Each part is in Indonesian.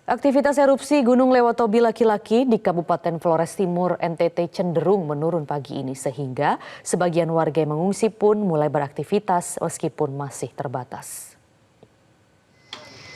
Aktivitas erupsi Gunung Lewotobi laki-laki di Kabupaten Flores Timur, NTT cenderung menurun pagi ini sehingga sebagian warga yang mengungsi pun mulai beraktivitas meskipun masih terbatas.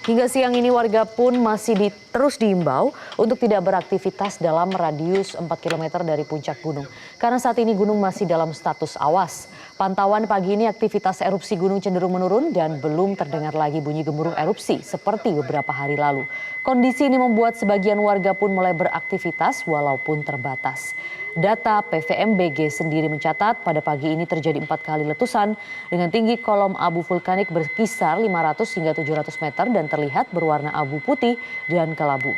Hingga siang ini warga pun masih terus diimbau untuk tidak beraktivitas dalam radius 4 km dari puncak gunung. Karena saat ini gunung masih dalam status awas. Pantauan pagi ini aktivitas erupsi gunung cenderung menurun dan belum terdengar lagi bunyi gemuruh erupsi seperti beberapa hari lalu. Kondisi ini membuat sebagian warga pun mulai beraktivitas walaupun terbatas. Data PVMBG sendiri mencatat pada pagi ini terjadi 4 kali letusan dengan tinggi kolom abu vulkanik berkisar 500 hingga 700 meter dan terlihat berwarna abu putih dan kelabu.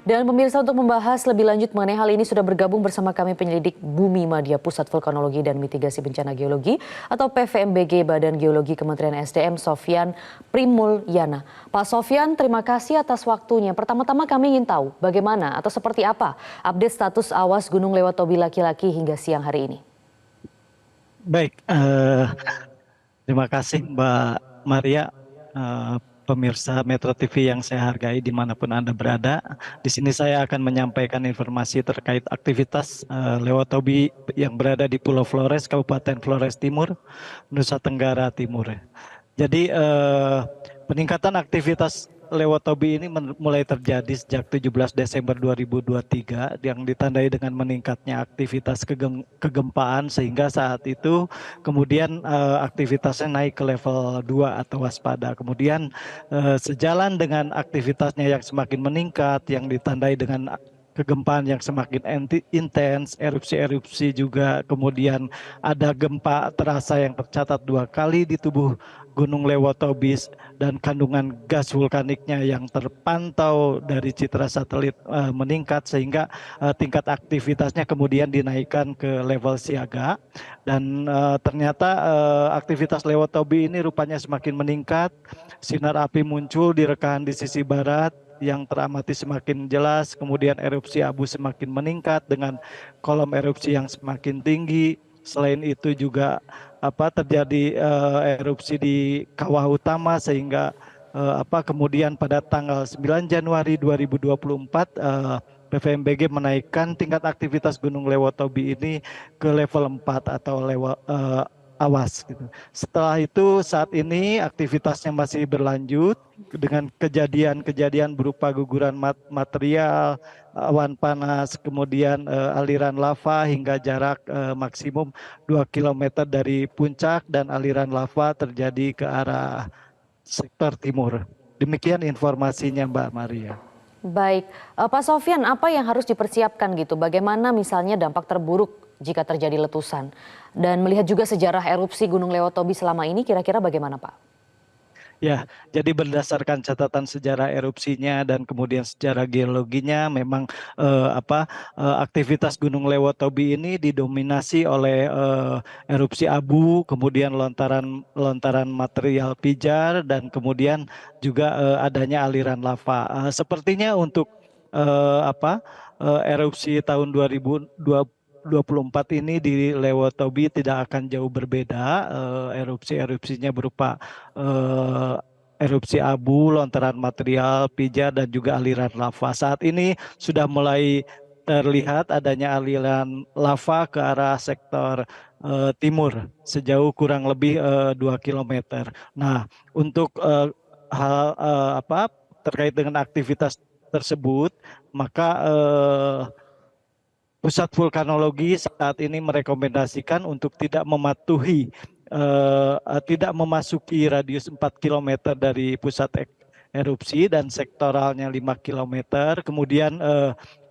Dan pemirsa, untuk membahas lebih lanjut mengenai hal ini sudah bergabung bersama kami penyelidik Bumi Madya Pusat Vulkanologi dan Mitigasi Bencana Geologi atau PVMBG Badan Geologi Kementerian SDM, Sofyan Primulyana. Pak Sofyan, terima kasih atas waktunya. Pertama-tama kami ingin tahu bagaimana atau seperti apa update status awas Gunung Lewotobi laki-laki hingga siang hari ini. Baik, terima kasih Mbak Maria. Pemirsa Metro TV yang saya hargai dimanapun Anda berada. Di sini saya akan menyampaikan informasi terkait aktivitas Lewotobi yang berada di Pulau Flores, Kabupaten Flores Timur, Nusa Tenggara Timur. Jadi peningkatan aktivitas Lewotobi ini mulai terjadi sejak 17 Desember 2023 yang ditandai dengan meningkatnya aktivitas kegempaan sehingga saat itu kemudian aktivitasnya naik ke level 2 atau waspada. Kemudian sejalan dengan aktivitasnya yang semakin meningkat yang ditandai dengan kegempaan yang semakin intens, erupsi-erupsi juga, kemudian ada gempa terasa yang tercatat 2 kali di tubuh Gunung Lewotobi dan kandungan gas vulkaniknya yang terpantau dari citra satelit meningkat sehingga tingkat aktivitasnya kemudian dinaikkan ke level siaga dan ternyata aktivitas Lewotobi ini rupanya semakin meningkat. Sinar api muncul di rekahan di sisi barat yang teramati semakin jelas, kemudian erupsi abu semakin meningkat dengan kolom erupsi yang semakin tinggi. Selain itu juga terjadi erupsi di kawah utama sehingga kemudian pada tanggal 9 Januari 2024 PVMBG menaikkan tingkat aktivitas Gunung Lewotobi ini ke level 4 atau level awas gitu. Setelah itu saat ini aktivitasnya masih berlanjut dengan kejadian-kejadian berupa guguran material, awan panas, kemudian aliran lava hingga jarak maksimum 2 km dari puncak dan aliran lava terjadi ke arah sektor timur. Demikian informasinya Mbak Maria. Baik, Pak Sofyan, apa yang harus dipersiapkan gitu? Bagaimana misalnya dampak terburuk jika terjadi letusan? Dan melihat juga sejarah erupsi Gunung Lewotobi selama ini, kira-kira bagaimana Pak? Ya, jadi berdasarkan catatan sejarah erupsinya dan kemudian sejarah geologinya, memang aktivitas Gunung Lewotobi ini didominasi oleh erupsi abu, kemudian lontaran material pijar, dan kemudian juga adanya aliran lava. Sepertinya untuk erupsi tahun 2024 ini di Lewotobi tidak akan jauh berbeda. Erupsi-erupsinya berupa erupsi abu, lontaran material pijar, dan juga aliran lava. Saat ini sudah mulai terlihat adanya aliran lava ke arah sektor timur sejauh kurang lebih 2 km. Nah, untuk hal terkait dengan aktivitas tersebut, maka Pusat Vulkanologi saat ini merekomendasikan untuk tidak memasuki radius 4 km dari pusat erupsi dan sektoralnya 5 km. Kemudian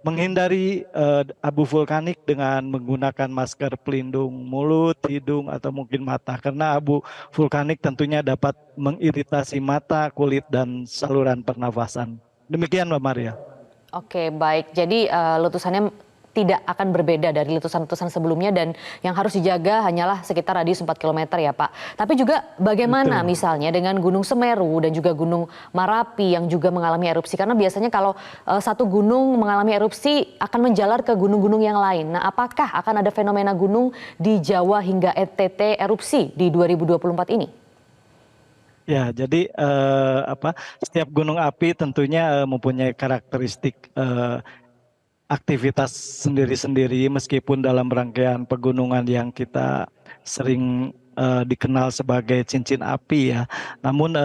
menghindari abu vulkanik dengan menggunakan masker pelindung mulut, hidung, atau mungkin mata. Karena abu vulkanik tentunya dapat mengiritasi mata, kulit, dan saluran pernafasan. Demikian Mbak Maria. Oke, baik. Jadi letusannya tidak akan berbeda dari letusan-letusan sebelumnya dan yang harus dijaga hanyalah sekitar radius 4 km ya Pak. Tapi juga bagaimana Betul. misalnya dengan Gunung Semeru dan juga Gunung Marapi yang juga mengalami erupsi? Karena biasanya kalau satu gunung mengalami erupsi akan menjalar ke gunung-gunung yang lain. Nah, apakah akan ada fenomena gunung di Jawa hingga NTT erupsi di 2024 ini? Ya, jadi setiap gunung api tentunya mempunyai karakteristik aktivitas sendiri-sendiri meskipun dalam rangkaian pegunungan yang kita sering dikenal sebagai cincin api ya. Namun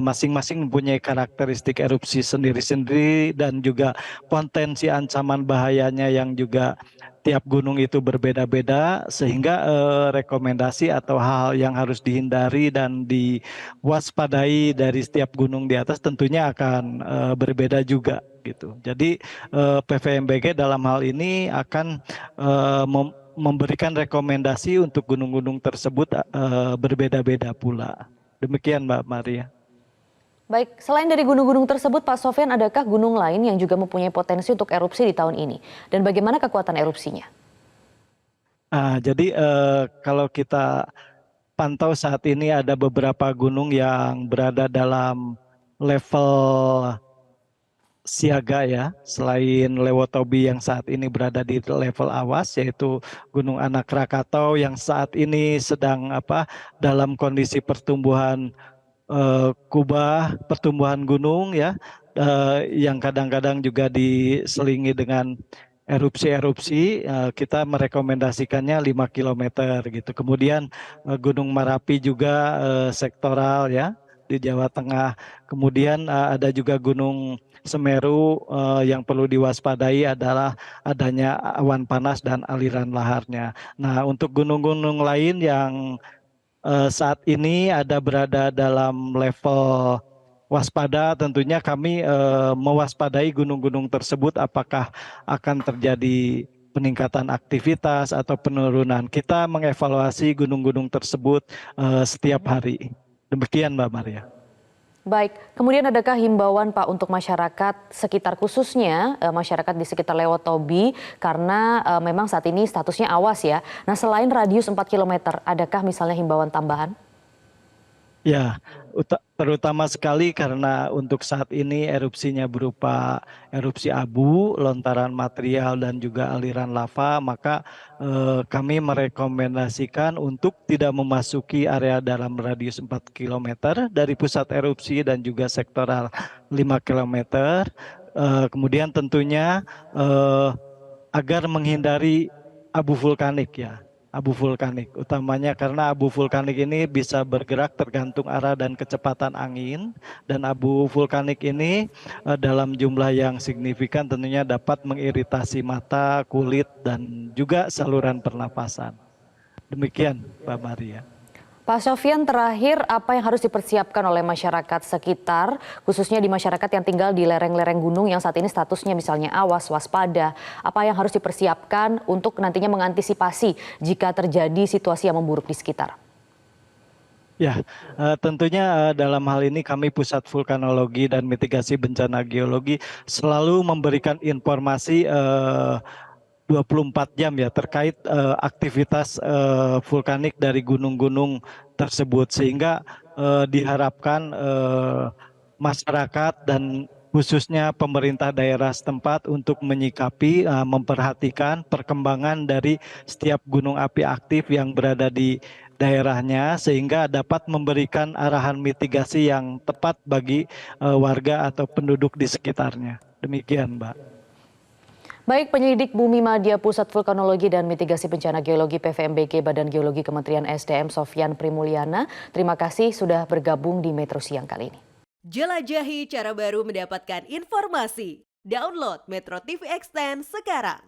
masing-masing mempunyai karakteristik erupsi sendiri-sendiri dan juga potensi ancaman bahayanya yang juga tiap gunung itu berbeda-beda sehingga rekomendasi atau hal yang harus dihindari dan diwaspadai dari setiap gunung di atas tentunya akan berbeda juga gitu. Jadi PVMBG dalam hal ini akan memberikan rekomendasi untuk gunung-gunung tersebut berbeda-beda pula. Demikian Mbak Maria. Baik, selain dari gunung-gunung tersebut, Pak Sofyan, adakah gunung lain yang juga mempunyai potensi untuk erupsi di tahun ini? Dan bagaimana kekuatan erupsinya? Jadi kalau kita pantau saat ini ada beberapa gunung yang berada dalam level siaga ya, selain Lewotobi yang saat ini berada di level awas, yaitu Gunung Anak Rakatau yang saat ini sedang dalam kondisi pertumbuhan kubah, pertumbuhan gunung ya, yang kadang-kadang juga diselingi dengan erupsi-erupsi. Kita merekomendasikannya 5 kilometer gitu. Kemudian Gunung Marapi juga sektoral ya di Jawa Tengah. Kemudian ada juga Gunung Semeru yang perlu diwaspadai adalah adanya awan panas dan aliran laharnya. Nah, untuk gunung-gunung lain yang saat ini ada berada dalam level waspada, tentunya kami mewaspadai gunung-gunung tersebut apakah akan terjadi peningkatan aktivitas atau penurunan. Kita mengevaluasi gunung-gunung tersebut setiap hari. Demikian Mbak Maria. Baik, kemudian adakah himbauan Pak untuk masyarakat sekitar khususnya masyarakat di sekitar Lewotobi karena memang saat ini statusnya awas ya. Nah, selain radius 4 km, adakah misalnya himbauan tambahan? Ya, terutama sekali karena untuk saat ini erupsinya berupa erupsi abu, lontaran material dan juga aliran lava, maka kami merekomendasikan untuk tidak memasuki area dalam radius 4 km dari pusat erupsi dan juga sektoral 5 km. Kemudian tentunya agar menghindari abu vulkanik ya. Abu vulkanik, utamanya karena abu vulkanik ini bisa bergerak tergantung arah dan kecepatan angin, dan abu vulkanik ini dalam jumlah yang signifikan tentunya dapat mengiritasi mata, kulit, dan juga saluran pernapasan. Demikian, Mbak Maria. Pak Sofyan, terakhir apa yang harus dipersiapkan oleh masyarakat sekitar, khususnya di masyarakat yang tinggal di lereng-lereng gunung yang saat ini statusnya misalnya awas, waspada, apa yang harus dipersiapkan untuk nantinya mengantisipasi jika terjadi situasi yang memburuk di sekitar? Ya, tentunya dalam hal ini kami Pusat Vulkanologi dan Mitigasi Bencana Geologi selalu memberikan informasi 24 jam ya terkait aktivitas vulkanik dari gunung-gunung tersebut, sehingga diharapkan masyarakat dan khususnya pemerintah daerah setempat untuk menyikapi, memperhatikan perkembangan dari setiap gunung api aktif yang berada di daerahnya sehingga dapat memberikan arahan mitigasi yang tepat bagi warga atau penduduk di sekitarnya. Demikian, Mbak. Baik, penyelidik Bumi Madya Pusat Vulkanologi dan Mitigasi Bencana Geologi PVMBG Badan Geologi Kementerian SDM Sofyan Primulyana, terima kasih sudah bergabung di Metro Siang kali ini. Jelajahi cara baru mendapatkan informasi. Download Metro TV Extend sekarang.